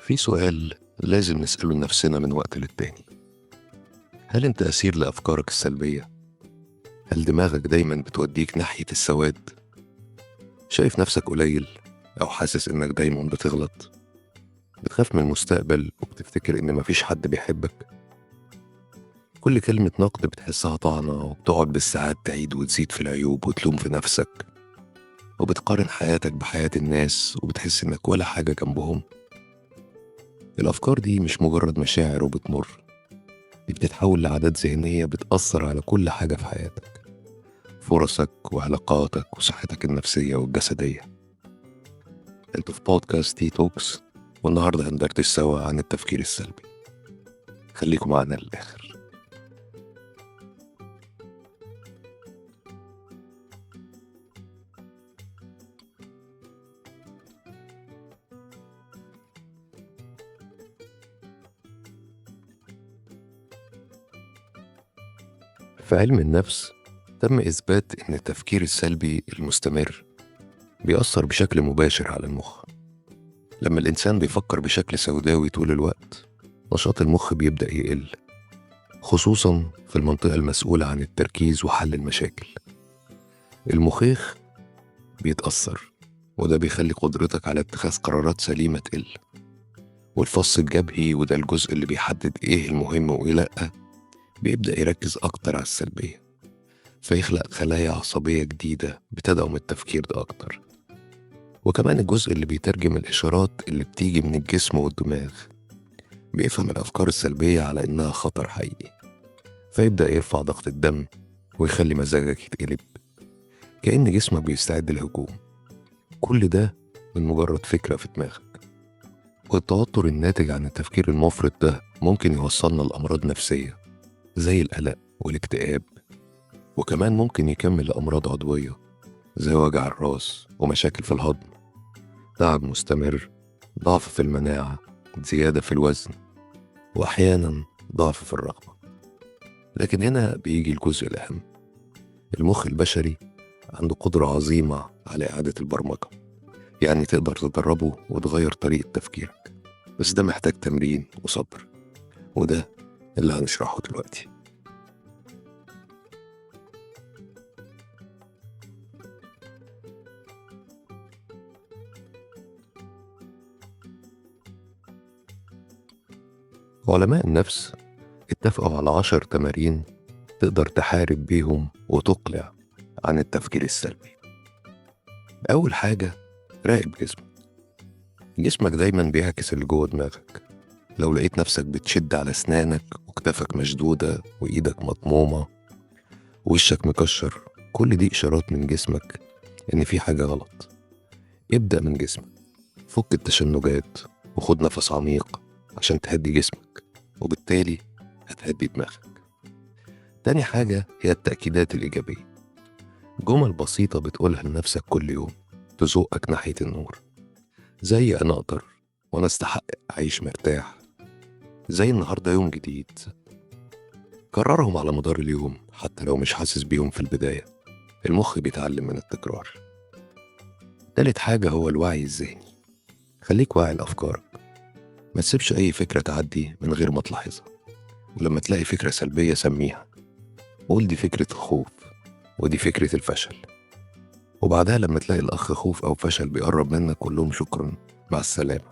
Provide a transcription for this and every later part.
في سؤال لازم نسأله لنفسنا من وقت للتاني. هل انت أسير لأفكارك السلبية؟ هل دماغك دايما بتوديك ناحية السواد؟ شايف نفسك قليل أو حاسس إنك دايما بتغلط؟ بتخاف من المستقبل وبتفتكر إن مفيش حد بيحبك؟ كل كلمة نقد بتحسها طعنة وبتقعد بالساعات تعيد وتزيد في العيوب وتلوم في نفسك، وبتقارن حياتك بحياة الناس وبتحس إنك ولا حاجة جنبهم. الأفكار دي مش مجرد مشاعر وبتمر، دي بتتحول لعادات ذهنية بتأثر على كل حاجة في حياتك، فرصك وعلاقاتك وصحتك النفسية والجسدية. انتوا في بودكاست تي توكس، والنهاردة هندردش سوا عن التفكير السلبي. خليكم معنا للآخر. في علم النفس تم إثبات إن التفكير السلبي المستمر بيأثر بشكل مباشر على المخ. لما الإنسان بيفكر بشكل سوداوي طول الوقت، نشاط المخ بيبدأ يقل، خصوصا في المنطقة المسؤولة عن التركيز وحل المشاكل. المخيخ بيتأثر، وده بيخلي قدرتك على اتخاذ قرارات سليمة تقل. والفص الجبهي، وده الجزء اللي بيحدد ايه المهم وايه لأ، بيبدأ يركز أكتر على السلبية، فيخلق خلايا عصبية جديدة بتدعم التفكير ده أكتر. وكمان الجزء اللي بيترجم الإشارات اللي بتيجي من الجسم والدماغ بيفهم الأفكار السلبية على إنها خطر حقيقي، فيبدأ يرفع ضغط الدم ويخلي مزاجك يتقلب، كأن جسمك بيستعد للهجوم. كل ده من مجرد فكرة في دماغك. والتوتر الناتج عن التفكير المفرط ده ممكن يوصلنا لأمراض نفسية زي القلق والاكتئاب، وكمان ممكن يكمل لأمراض عضوية زي وجع الراس ومشاكل في الهضم، تعب مستمر، ضعف في المناعة، زيادة في الوزن، وأحيانا ضعف في الرغبة. لكن هنا بيجي الجزء الأهم. المخ البشري عنده قدرة عظيمة على إعادة البرمجة، يعني تقدر تدربه وتغير طريقة تفكيرك، بس ده محتاج تمرين وصبر، وده اللي هنشرحه دلوقتي. علماء النفس اتفقوا على 10 تمارين تقدر تحارب بيهم وتقلع عن التفكير السلبي. أول حاجة، راقب جسمك. جسمك دايما بيعكس اللي جوه دماغك. لو لقيت نفسك بتشد على أسنانك وكتافك مشدودة وإيدك مطمومة ووشك مكشر، كل دي إشارات من جسمك إن في حاجة غلط. ابدأ من جسمك، فك التشنجات وخد نفس عميق عشان تهدي جسمك، وبالتالي هتهدي دماغك. تاني حاجة هي التأكيدات الإيجابية، جمل بسيطة بتقولها لنفسك كل يوم تزوقك ناحية النور، زي أنا أقدر، وأنا أستحق أعيش مرتاح، زي النهاردة يوم جديد. كررهم على مدار اليوم حتى لو مش حاسس بيهم في البداية، المخ بيتعلم من التكرار. تالت حاجة هو الوعي الذهني، خليك واعي لأفكارك، ما تسيبش أي فكرة تعدي من غير ما تلاحظها. ولما تلاقي فكرة سلبية سميها، قول دي فكرة الخوف ودي فكرة الفشل. وبعدها لما تلاقي الأخ خوف أو فشل بيقرب منك، قول لهم شكرا، مع السلامة.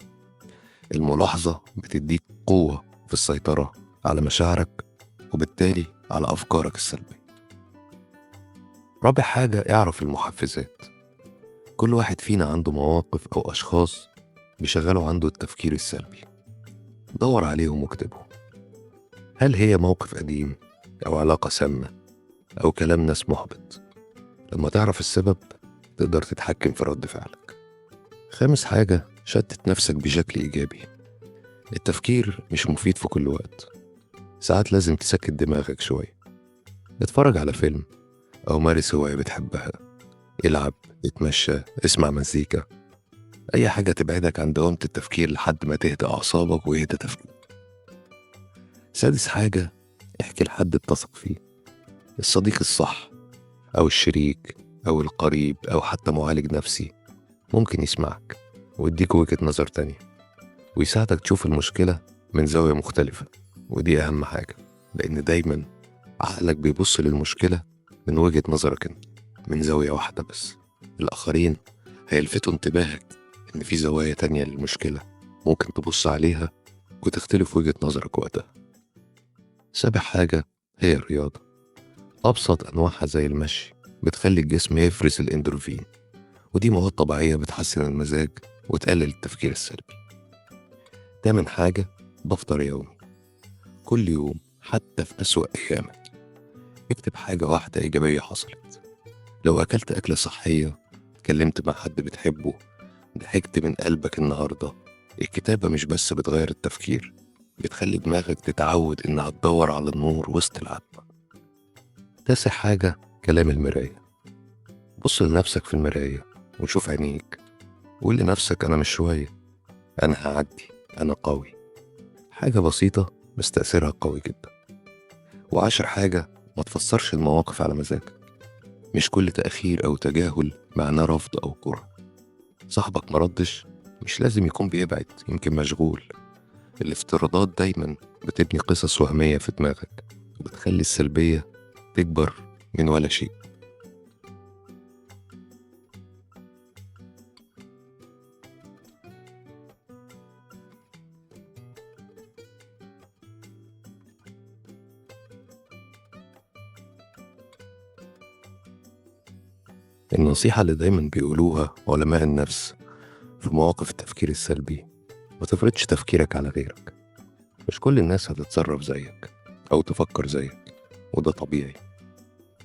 الملاحظة بتديك قوة في السيطرة على مشاعرك وبالتالي على أفكارك السلبية. رابع حاجة، اعرف المحفزات. كل واحد فينا عنده مواقف أو أشخاص بيشغلوا عنده التفكير السلبي، دور عليهم واكتبهم. هل هي موقف قديم أو علاقة سامة أو كلام ناس محبط؟ لما تعرف السبب تقدر تتحكم في رد فعلك. خامس حاجة، شتت نفسك بشكل إيجابي. التفكير مش مفيد في كل وقت، ساعات لازم تسكت دماغك شوية. اتفرج على فيلم أو مارس هواية بتحبها، العب، اتمشى، اسمع مزيكا، أي حاجة تبعدك عن دوامة التفكير لحد ما تهدى أعصابك ويهدى تفكيرك. سادس حاجة، احكي لحد بتثق فيه، الصديق الصح أو الشريك أو القريب أو حتى معالج نفسي ممكن يسمعك ويديك وجهة نظر تانية، ويساعدك تشوف المشكلة من زاوية مختلفة، ودي أهم حاجة، لأن دايما عقلك بيبص للمشكلة من وجهة نظرك انت، من زاوية واحدة بس. الآخرين هيلفتوا انتباهك إن في زوايا تانية للمشكلة ممكن تبص عليها وتختلف وجهة نظرك وقتها. سابع حاجة هي الرياضة. أبسط أنواعها زي المشي بتخلي الجسم يفرز الإندروفين، ودي مواد طبيعية بتحسن المزاج وتقلل التفكير السلبي. تامن حاجة دفتر يومي. كل يوم حتى في أسوأ أيامك اكتب حاجة واحدة إيجابية حصلت. لو أكلت أكلة صحية، اتكلمت مع حد بتحبه، ضحكت من قلبك النهاردة. الكتابة مش بس بتغير التفكير، بتخلي دماغك تتعود إنها تدور على النور وسط العتمة. تاسع حاجة كلام المراية. بص لنفسك في المراية وشوف عينيك، وقول لنفسك أنا مش شوية، أنا هعدي، أنا قوي. حاجة بسيطة بس تأثيرها قوي جدا. وعشر حاجة ما تفسرش المواقف على مزاجك. مش كل تأخير أو تجاهل معناه رفض أو كره. صاحبك مردش مش لازم يكون بيبعد، يمكن مشغول. الافتراضات دايما بتبني قصص وهمية في دماغك وبتخلي السلبية تكبر من ولا شيء. النصيحة اللي دايما بيقولوها علماء النفس في مواقف التفكير السلبي: ما تفرضش تفكيرك على غيرك. مش كل الناس هتتصرف زيك أو تفكر زيك، وده طبيعي.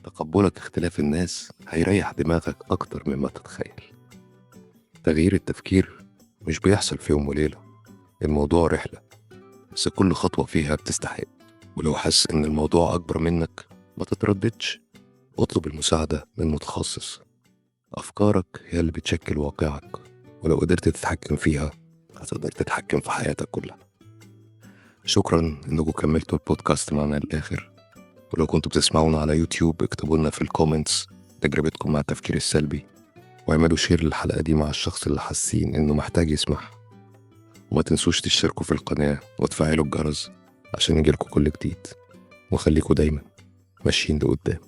تقبلك اختلاف الناس هيريح دماغك أكتر مما تتخيل. تغيير التفكير مش بيحصل في يوم وليلة، الموضوع رحلة، بس كل خطوة فيها بتستحق. ولو حاسس إن الموضوع أكبر منك، ما تترددش، اطلب المساعدة من متخصص. أفكارك هي اللي بتشكل واقعك، ولو قدرت تتحكم فيها هتقدر تتحكم في حياتك كلها. شكرا إنكم كملتوا البودكاست معنا للآخر. ولو كنتوا بتسمعونا على يوتيوب، اكتبوا لنا في الكومنتس تجربتكم مع التفكير السلبي، واعملوا شير للحلقة دي مع الشخص اللي حاسين إنه محتاج يسمعها. وما تنسوش تشتركوا في القناة وتفعلوا الجرس عشان يجيلكوا كل جديد، وخليكوا دايما ماشيين لقدام.